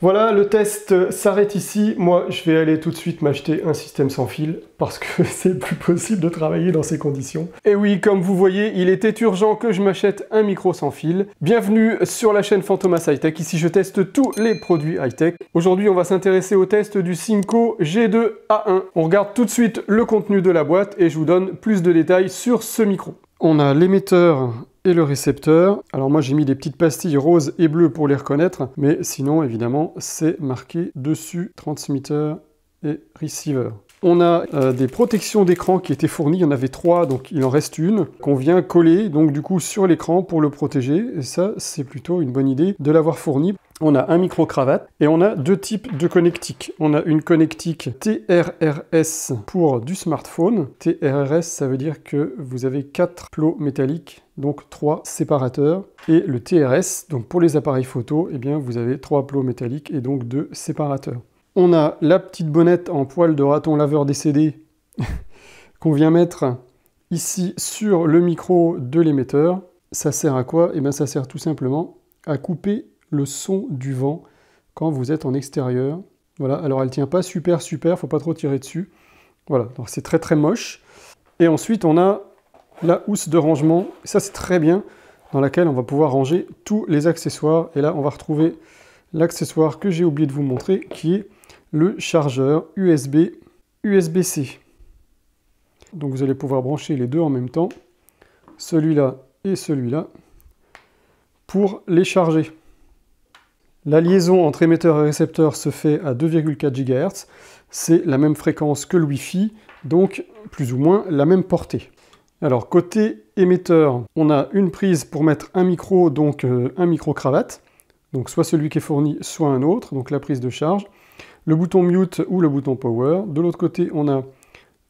Voilà, le test s'arrête ici. Moi, je vais aller tout de suite m'acheter un système sans fil parce que c'est plus possible de travailler dans ces conditions. Et oui, comme vous voyez, il était urgent que je m'achète un micro sans fil. Bienvenue sur la chaîne Fantomas High-Tech. Ici, je teste tous les produits high-tech. Aujourd'hui, on va s'intéresser au test du Synco G2A1. On regarde tout de suite le contenu de la boîte et je vous donne plus de détails sur ce micro. On a l'émetteur et le récepteur. Alors moi j'ai mis des petites pastilles roses et bleues pour les reconnaître, mais sinon évidemment c'est marqué dessus transmetteur et receiver. On a des protections d'écran qui étaient fournies, il y en avait 3, donc il en reste une, qu'on vient coller donc du coup sur l'écran pour le protéger, et ça c'est plutôt une bonne idée de l'avoir fourni. On a un micro-cravate et on a deux types de connectiques. On a une connectique TRRS pour du smartphone. TRRS, ça veut dire que vous avez 4 plots métalliques, donc 3 séparateurs. Et le TRS, donc pour les appareils photo, eh bien vous avez 3 plots métalliques et donc 2 séparateurs. On a la petite bonnette en poil de raton laveur décédé qu'on vient mettre ici sur le micro de l'émetteur. Ça sert à quoi? Eh bien ça sert tout simplement à couper le son du vent quand vous êtes en extérieur. Voilà, alors elle tient pas super, faut pas trop tirer dessus. Voilà, donc c'est très moche. Et ensuite on a la housse de rangement, ça c'est très bien, dans laquelle on va pouvoir ranger tous les accessoires. Et là on va retrouver l'accessoire que j'ai oublié de vous montrer, qui est le chargeur USB-C. Donc vous allez pouvoir brancher les deux en même temps, celui-là et celui-là, pour les charger. La liaison entre émetteur et récepteur se fait à 2,4 GHz. C'est la même fréquence que le Wi-Fi, donc plus ou moins la même portée. Alors côté émetteur, on a une prise pour mettre un micro, donc un micro-cravate. Donc soit celui qui est fourni, soit un autre, donc la prise de charge. Le bouton mute ou le bouton power. De l'autre côté, on a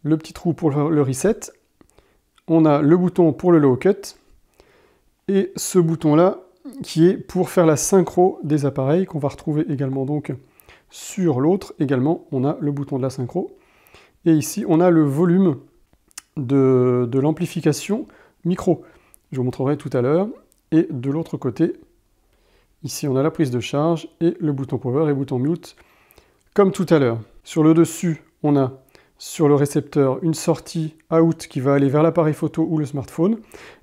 le petit trou pour le reset. On a le bouton pour le low cut. Et ce bouton-là, qui est pour faire la synchro des appareils, qu'on va retrouver également donc sur l'autre. Également, on a le bouton de la synchro. Et ici, on a le volume de l'amplification micro. Je vous montrerai tout à l'heure. Et de l'autre côté, ici, on a la prise de charge et le bouton power et le bouton mute, comme tout à l'heure. Sur le dessus, on a sur le récepteur une sortie out qui va aller vers l'appareil photo ou le smartphone.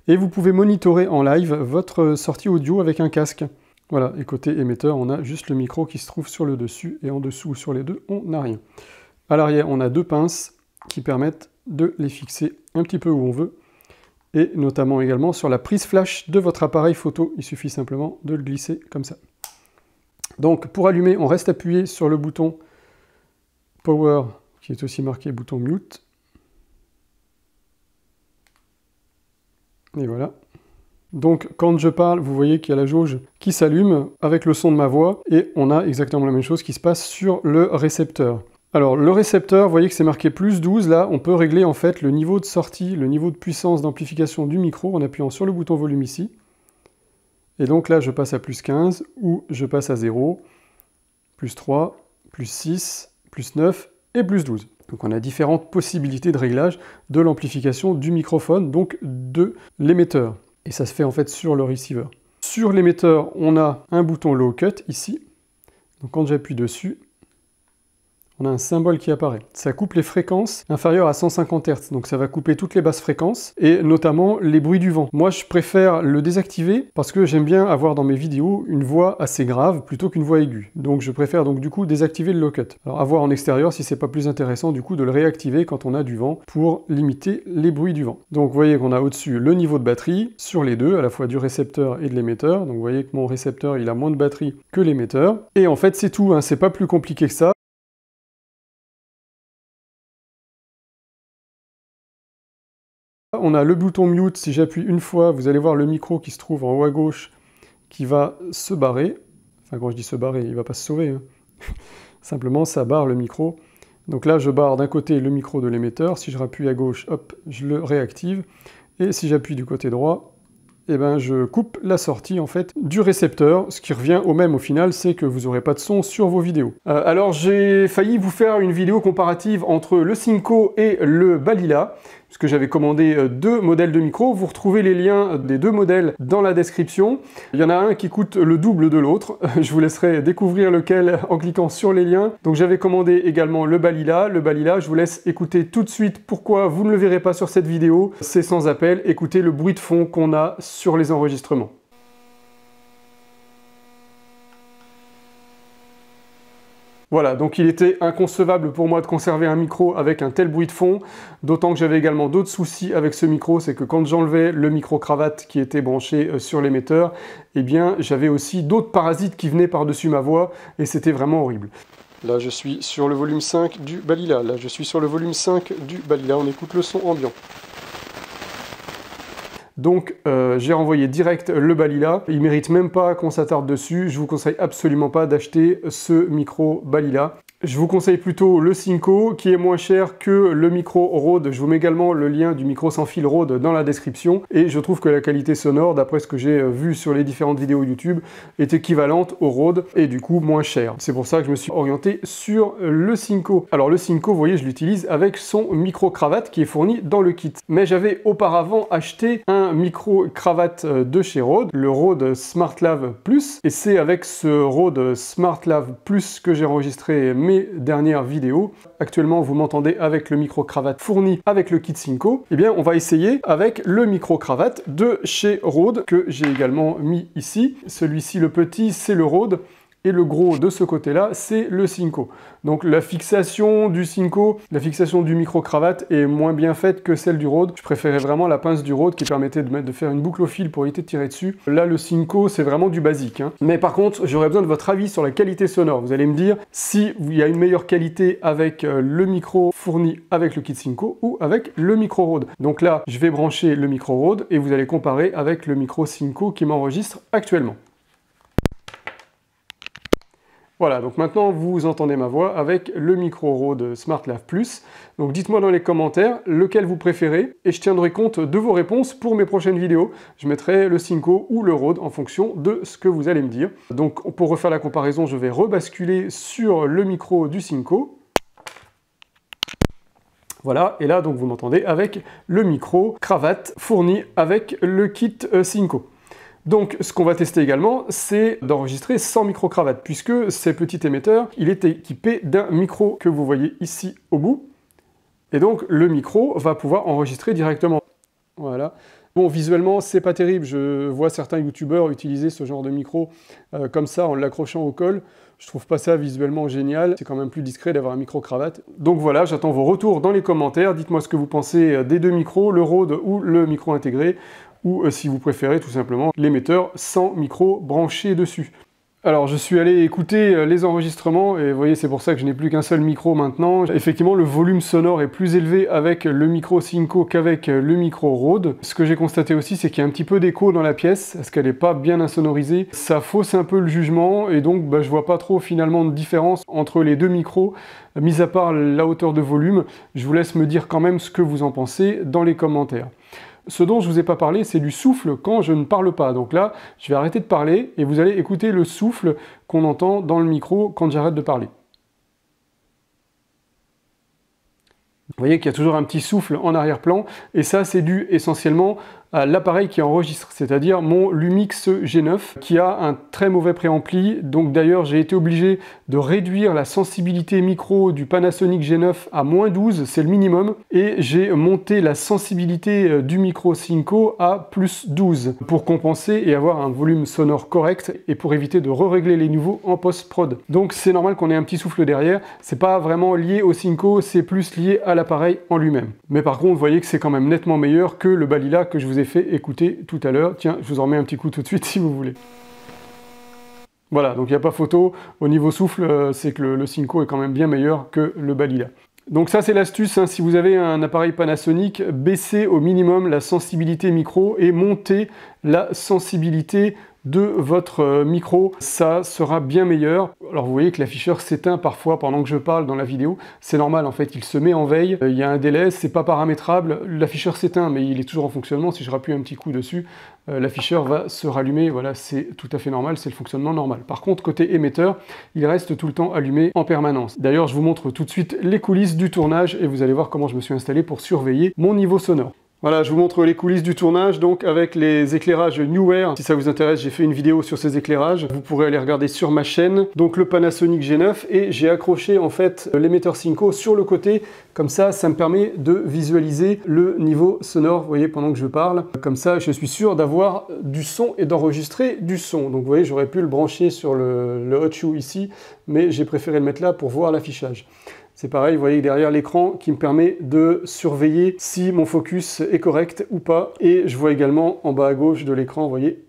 Et vous pouvez monitorer en live votre sortie audio avec un casque. Voilà, et côté émetteur, on a juste le micro qui se trouve sur le dessus, et en dessous ou sur les deux, on n'a rien. À l'arrière, on a deux pinces qui permettent de les fixer un petit peu où on veut, et notamment également sur la prise flash de votre appareil photo. Il suffit simplement de le glisser comme ça. Donc pour allumer, on reste appuyé sur le bouton power, qui est aussi marqué bouton mute. Et voilà. Donc quand je parle, vous voyez qu'il y a la jauge qui s'allume avec le son de ma voix, et on a exactement la même chose qui se passe sur le récepteur. Alors le récepteur, vous voyez que c'est marqué plus 12, là on peut régler en fait le niveau de sortie, le niveau de puissance d'amplification du micro en appuyant sur le bouton volume ici. Et donc là je passe à plus 15, ou je passe à 0, plus 3, plus 6, plus 9 et plus 12. Donc on a différentes possibilités de réglage de l'amplification du microphone, donc de l'émetteur. Et ça se fait en fait sur le receiver. Sur l'émetteur, on a un bouton low cut ici. Donc quand j'appuie dessus, on a un symbole qui apparaît. Ça coupe les fréquences inférieures à 150 Hz, donc ça va couper toutes les basses fréquences, et notamment les bruits du vent. Moi, je préfère le désactiver, parce que j'aime bien avoir dans mes vidéos une voix assez grave, plutôt qu'une voix aiguë. Donc je préfère donc du coup désactiver le low cut. Alors à voir en extérieur si c'est pas plus intéressant du coup de le réactiver quand on a du vent, pour limiter les bruits du vent. Donc vous voyez qu'on a au-dessus le niveau de batterie, sur les deux, à la fois du récepteur et de l'émetteur. Donc vous voyez que mon récepteur, il a moins de batterie que l'émetteur. Et en fait c'est tout, hein, c'est pas plus compliqué que ça. On a le bouton mute, si j'appuie une fois, vous allez voir le micro qui se trouve en haut à gauche qui va se barrer. Enfin, quand je dis se barrer, il ne va pas se sauver, hein. Simplement, ça barre le micro. Donc là, je barre d'un côté le micro de l'émetteur. Si je rappuie à gauche, hop, je le réactive. Et si j'appuie du côté droit, eh ben, je coupe la sortie en fait du récepteur. Ce qui revient au même au final, c'est que vous n'aurez pas de son sur vos vidéos. Alors j'ai failli vous faire une vidéo comparative entre le Synco et le Balilla. puisque j'avais commandé 2 modèles de micro. Vous retrouvez les liens des 2 modèles dans la description. Il y en a un qui coûte le double de l'autre. Je vous laisserai découvrir lequel en cliquant sur les liens. Donc j'avais commandé également le Balila. Le Balila, je vous laisse écouter tout de suite pourquoi vous ne le verrez pas sur cette vidéo. C'est sans appel, écoutez le bruit de fond qu'on a sur les enregistrements. Voilà, donc il était inconcevable pour moi de conserver un micro avec un tel bruit de fond, d'autant que j'avais également d'autres soucis avec ce micro, c'est que quand j'enlevais le micro-cravate qui était branché sur l'émetteur, eh bien j'avais aussi d'autres parasites qui venaient par-dessus ma voix, et c'était vraiment horrible. Là je suis sur le volume 5 du Balila, là je suis sur le volume 5 du Balila, on écoute le son ambiant. Donc j'ai renvoyé direct le Balila, il mérite même pas qu'on s'attarde dessus, je vous conseille absolument pas d'acheter ce micro Balila. Je vous conseille plutôt le Synco qui est moins cher que le micro Rode. Je vous mets également le lien du micro sans fil Rode dans la description et je trouve que la qualité sonore, d'après ce que j'ai vu sur les différentes vidéos YouTube, est équivalente au Rode et du coup moins cher. C'est pour ça que je me suis orienté sur le Synco. Alors le Synco, vous voyez, je l'utilise avec son micro cravate qui est fourni dans le kit. Mais j'avais auparavant acheté un micro cravate de chez Rode, le Rode SmartLav Plus, et c'est avec ce Rode SmartLav Plus que j'ai enregistré mes dernières vidéos. Actuellement, vous m'entendez avec le micro-cravate fourni avec le kit Synco. Eh bien, on va essayer avec le micro-cravate de chez Rode, que j'ai également mis ici. Celui-ci, le petit, c'est le Rode. Et le gros de ce côté-là, c'est le Synco. Donc la fixation du Synco, la fixation du micro-cravate est moins bien faite que celle du Rode. Je préférais vraiment la pince du Rode qui permettait de faire une boucle au fil pour éviter de tirer dessus. Là, le Synco, c'est vraiment du basique, hein. Mais par contre, j'aurais besoin de votre avis sur la qualité sonore. Vous allez me dire si il y a une meilleure qualité avec le micro fourni avec le kit Synco ou avec le micro Rode. Donc là, je vais brancher le micro Rode et vous allez comparer avec le micro Synco qui m'enregistre actuellement. Voilà, donc maintenant vous entendez ma voix avec le micro Rode SmartLav Plus. Donc dites-moi dans les commentaires lequel vous préférez et je tiendrai compte de vos réponses pour mes prochaines vidéos. Je mettrai le Synco ou le Rode en fonction de ce que vous allez me dire. Donc pour refaire la comparaison, je vais rebasculer sur le micro du Synco. Voilà, et là donc vous m'entendez avec le micro cravate fourni avec le kit Synco. Donc, ce qu'on va tester également, c'est d'enregistrer sans micro-cravate, puisque ce petit émetteur, il est équipé d'un micro que vous voyez ici au bout. Et donc, le micro va pouvoir enregistrer directement. Voilà. Bon, visuellement, c'est pas terrible. Je vois certains youtubeurs utiliser ce genre de micro comme ça, en l'accrochant au col. Je trouve pas ça visuellement génial. C'est quand même plus discret d'avoir un micro-cravate. Donc voilà, j'attends vos retours dans les commentaires. Dites-moi ce que vous pensez des 2 micros, le Rode ou le micro intégré. Ou si vous préférez tout simplement l'émetteur sans micro branché dessus. Alors je suis allé écouter les enregistrements et vous voyez c'est pour ça que je n'ai plus qu'un seul micro maintenant. Effectivement le volume sonore est plus élevé avec le micro Synco qu'avec le micro Rode. Ce que j'ai constaté aussi c'est qu'il y a un petit peu d'écho dans la pièce, parce qu'elle n'est pas bien insonorisée. Ça fausse un peu le jugement et donc je vois pas trop finalement de différence entre les 2 micros, mis à part la hauteur de volume. Je vous laisse me dire quand même ce que vous en pensez dans les commentaires. Ce dont je ne vous ai pas parlé, c'est du souffle quand je ne parle pas. Donc là, je vais arrêter de parler et vous allez écouter le souffle qu'on entend dans le micro quand j'arrête de parler. Vous voyez qu'il y a toujours un petit souffle en arrière-plan, et ça c'est dû essentiellement à l'appareil qui enregistre, c'est-à-dire mon Lumix G9 qui a un très mauvais préampli. Donc d'ailleurs j'ai été obligé de réduire la sensibilité micro du Panasonic G9 à -12, c'est le minimum, et j'ai monté la sensibilité du micro Synco à +12 pour compenser et avoir un volume sonore correct et pour éviter de régler les niveaux en post-prod. Donc c'est normal qu'on ait un petit souffle derrière, c'est pas vraiment lié au Synco, c'est plus lié à l'appareil en lui-même. Mais par contre vous voyez que c'est quand même nettement meilleur que le Balila que je vous ai fait écouter tout à l'heure. Tiens, je vous en remets un petit coup tout de suite si vous voulez. Voilà, donc il n'y a pas photo. Au niveau souffle, c'est que le Synco est quand même bien meilleur que le Balila. Donc ça c'est l'astuce, hein, si vous avez un appareil Panasonic, baissez au minimum la sensibilité micro et montez la sensibilité de votre micro, ça sera bien meilleur. Alors vous voyez que l'afficheur s'éteint parfois pendant que je parle dans la vidéo, c'est normal en fait, il se met en veille, il y a un délai, c'est pas paramétrable, l'afficheur s'éteint mais il est toujours en fonctionnement, si je rappuie un petit coup dessus, l'afficheur va se rallumer, voilà, c'est tout à fait normal, c'est le fonctionnement normal. Par contre, côté émetteur, il reste tout le temps allumé en permanence. D'ailleurs, je vous montre tout de suite les coulisses du tournage et vous allez voir comment je me suis installé pour surveiller mon niveau sonore. Voilà, je vous montre les coulisses du tournage, donc avec les éclairages Neewer. Si ça vous intéresse, j'ai fait une vidéo sur ces éclairages. Vous pourrez aller regarder sur ma chaîne. Donc le Panasonic G9, et j'ai accroché en fait l'émetteur Synco sur le côté. Comme ça me permet de visualiser le niveau sonore, vous voyez, pendant que je parle. Comme ça, je suis sûr d'avoir du son et d'enregistrer du son. Donc vous voyez, j'aurais pu le brancher sur le Hot Shoe ici, mais j'ai préféré le mettre là pour voir l'affichage. C'est pareil, vous voyez derrière l'écran qui me permet de surveiller si mon focus est correct ou pas. Et je vois également en bas à gauche de l'écran, vous voyez,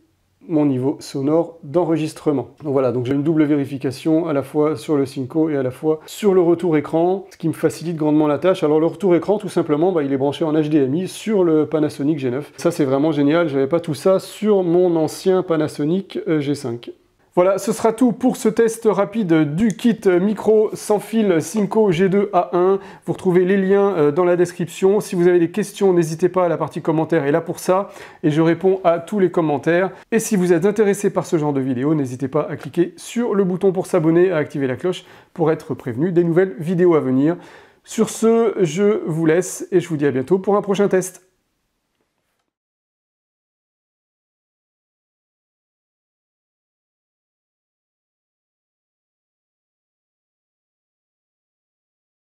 mon niveau sonore d'enregistrement. Donc voilà, donc j'ai une double vérification à la fois sur le Synco et à la fois sur le retour écran, ce qui me facilite grandement la tâche. Alors le retour écran, tout simplement, il est branché en HDMI sur le Panasonic G9. Ça c'est vraiment génial, j'avais pas tout ça sur mon ancien Panasonic G5. Voilà, ce sera tout pour ce test rapide du kit micro sans fil Synco G2A1. Vous retrouvez les liens dans la description. Si vous avez des questions, n'hésitez pas, la partie commentaires est là pour ça. Et je réponds à tous les commentaires. Et si vous êtes intéressé par ce genre de vidéo, n'hésitez pas à cliquer sur le bouton pour s'abonner, à activer la cloche pour être prévenu des nouvelles vidéos à venir. Sur ce, je vous laisse et je vous dis à bientôt pour un prochain test.